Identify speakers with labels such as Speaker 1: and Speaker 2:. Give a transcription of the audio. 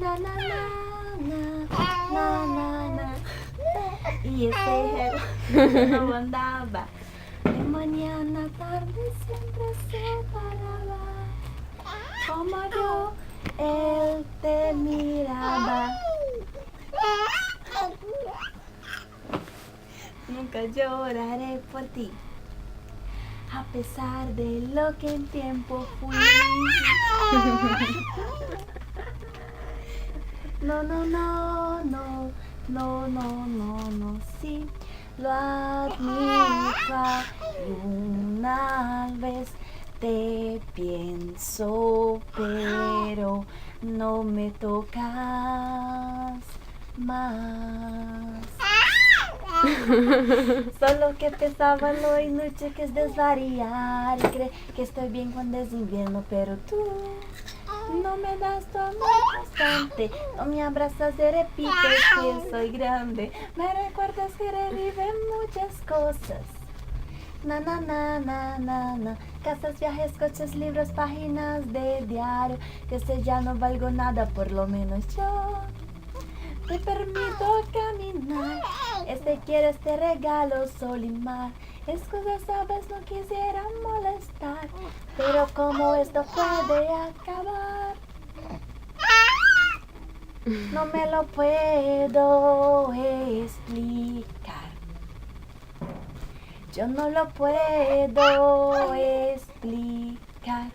Speaker 1: Na, na, na, na. Y ese juego no andaba. De mañana a tarde siempre se paraba. Como yo, él te miraba. Nunca lloraré por ti, a pesar de lo que en tiempo fui. No, no, no, no, no, no, no, no, sí, lo admito. Y una vez te pienso, pero no me tocas más. Solo que pensaba lo inútil que es desvariar y cree que estoy bien cuando es invierno, pero tú no me das tu amor constante, no me abrazas y repites que soy grande, me recuerdas que reviven muchas cosas. Na, na, na, na, na, na. Casas, viajes, coches, libros, páginas de diario, que sé ya no valgo nada, por lo menos yo te permito caminar. Quieres te regalo sol y mar. Excusas, sabes, no quisiera molestar, pero como esto puede acabar, no me lo puedo explicar. Yo no lo puedo explicar.